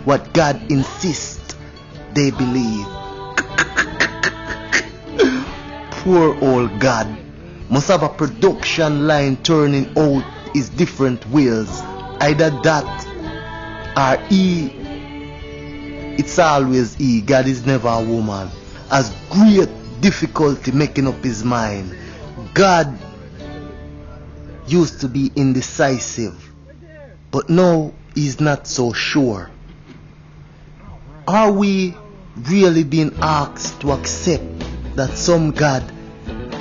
what God insists they believe. Poor old God must have a production line turning out his different wills. Either that or he. It's always he. God is never a woman. Has great difficulty making up his mind. God used to be indecisive, but now he's not so sure. Are we really being asked to accept that some God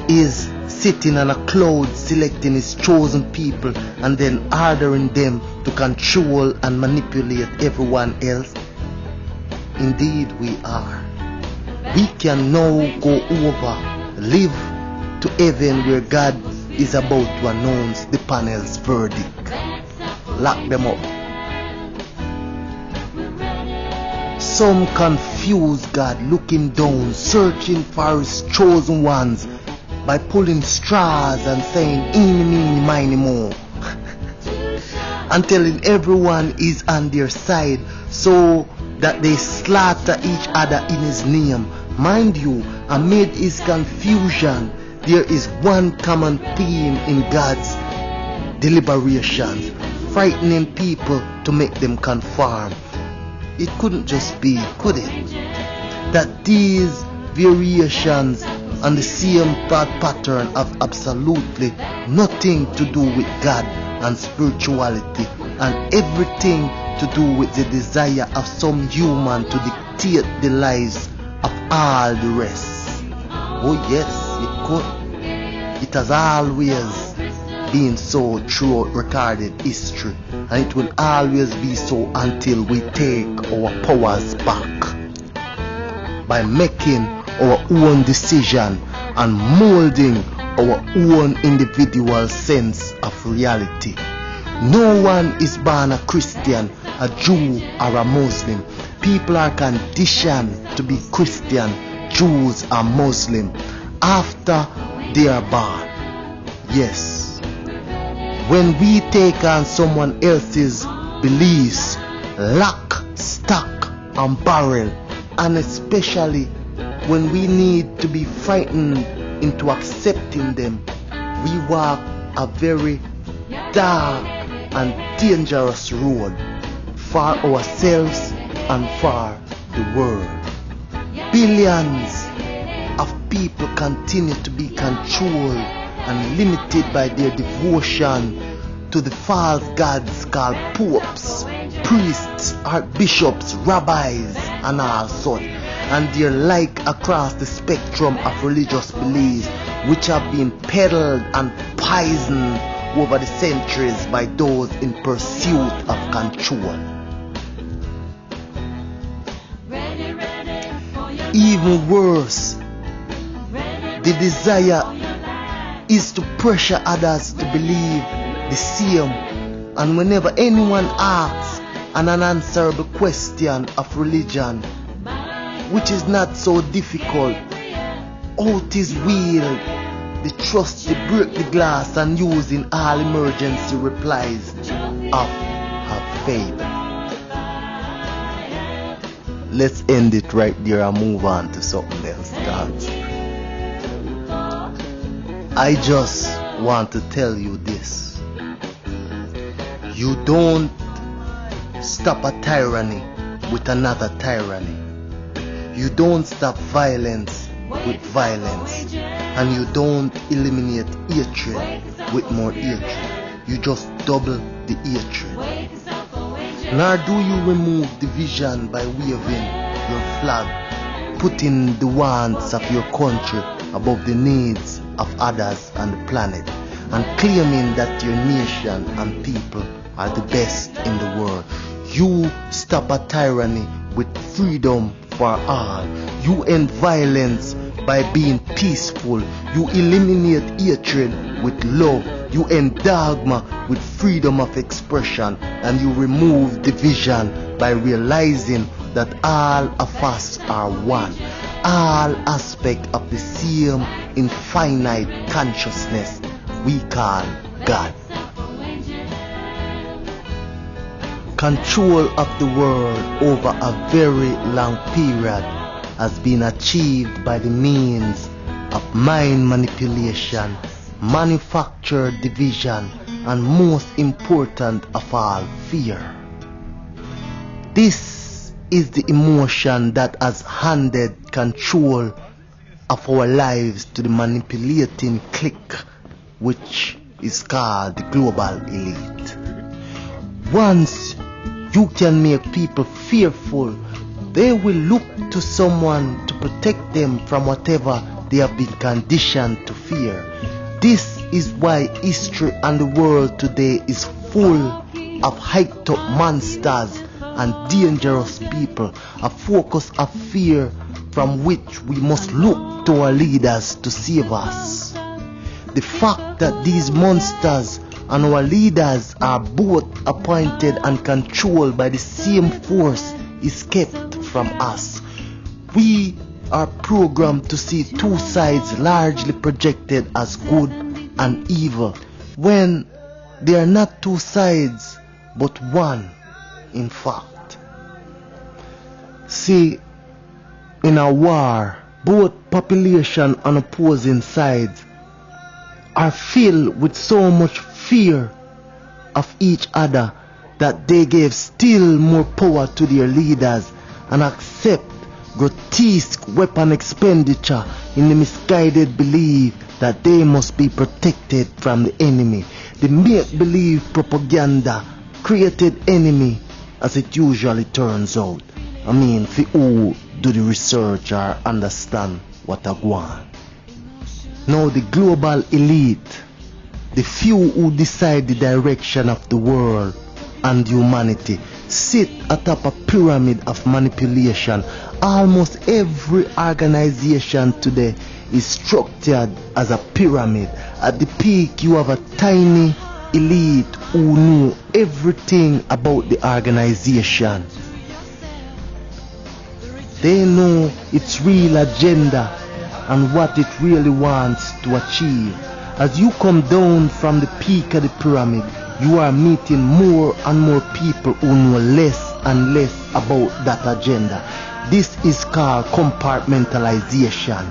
is sitting on a cloud selecting his chosen people and then ordering them to control and manipulate everyone else? Indeed we are. We can now go over, live to heaven where God is about to announce the panel's verdict. Lock them up. Some confuse God, looking down, searching for his chosen ones by pulling straws and saying eeny, meeny, miny, mo, and telling everyone is on their side so that they slaughter each other in his name. Mind you, amid his confusion, there is one common theme in God's deliberations, frightening people to make them conform. It couldn't just be, could it, that these variations on the same thought pattern have absolutely nothing to do with God and spirituality, and everything to do with the desire of some human to dictate the lives of all the rest? Oh yes, it could. It has always been so throughout recorded history, and it will always be so until we take our powers back by making our own decision and molding our own individual sense of reality. No one is born a Christian, a Jew, or a Muslim. People are conditioned to be Christian, Jews, or Muslim after they are born. Yes. When we take on someone else's beliefs, lock, stock, and barrel, and especially when we need to be frightened into accepting them, we walk a very dark and dangerous road for ourselves and for the world. Billions of people continue to be controlled and limited by their devotion to the false gods called popes, priests, archbishops, rabbis, and all such, and their like across the spectrum of religious beliefs which have been peddled and poisoned over the centuries by those in pursuit of control. Even worse, the desire is to pressure others to believe the same, and whenever anyone asks an unanswerable question of religion, which is not so difficult, out is wheeled the trusty break the glass and using all emergency replies of have faith. Let's end it right there and move on to something else, guys. I just want to tell you this. You don't stop a tyranny with another tyranny. You don't stop violence with violence. And you don't eliminate hatred with more hatred. You just double the hatred. Nor do you remove division by waving your flag, putting the wants of your country above the needs of others on the planet, and claiming that your nation and people are the best in the world. You stop a tyranny with freedom for all. You end violence by being peaceful. You eliminate hatred with love. You end dogma with freedom of expression, and you remove division by realizing that all of us are one, all aspects of the same infinite consciousness we call God. Control of the world over a very long period has been achieved by the means of mind manipulation, manufactured division, and most important of all, fear. This is the emotion that has handed control of our lives to the manipulating clique, which is called the global elite. Once you can make people fearful, they will look to someone to protect them from whatever they have been conditioned to fear. This is why history and the world today is full of hyped up monsters and dangerous people, a focus of fear from which we must look to our leaders to save us. The fact that these monsters and our leaders are both appointed and controlled by the same force is kept from us. We are programmed to see two sides largely projected as good and evil, when they are not two sides but one, in fact. See, in a war, both population and opposing sides are filled with so much fear of each other that they gave still more power to their leaders and accept grotesque weapon expenditure in the misguided belief that they must be protected from the enemy. The make-believe propaganda created enemy, as it usually turns out. I mean, for who do the research or understand what I want. Now the global elite, the few who decide the direction of the world and humanity, sit atop a pyramid of manipulation. Almost every organization today is structured as a pyramid. At the peak, you have a tiny elite who know everything about the organization. They know its real agenda and what it really wants to achieve. As you come down from the peak of the pyramid, you are meeting more and more people who know less and less about that agenda. This is called compartmentalization.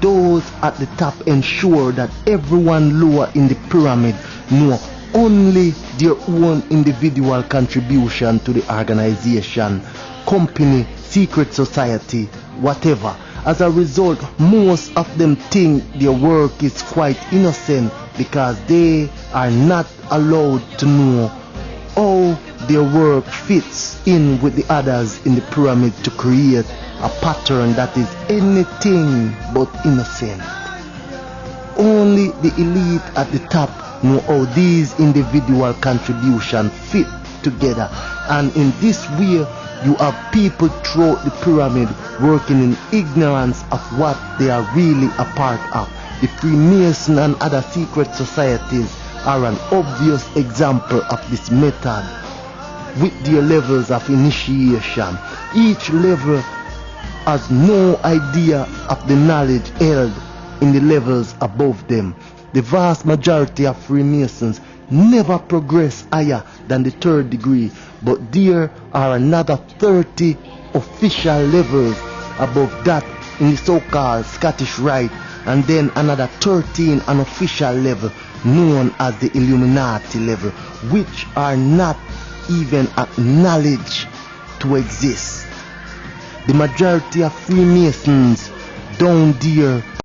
Those at the top ensure that everyone lower in the pyramid know only their own individual contribution to the organization, company, secret society, whatever. As a result, most of them think their work is quite innocent because they are not allowed to know how their work fits in with the others in the pyramid to create a pattern that is anything but innocent. Only the elite at the top know how these individual contributions fit together, and in this way you have people throughout the pyramid working in ignorance of what they are really a part of. The Freemason and other secret societies are an obvious example of this method with their levels of initiation. Each level has no idea of the knowledge held in the levels above them. The vast majority of Freemasons never progress higher than the third degree, but there are another 30 official levels above that in the so-called Scottish Rite, and then another 13 unofficial level known as the Illuminati level, which are not even acknowledged to exist. The majority of Freemasons down there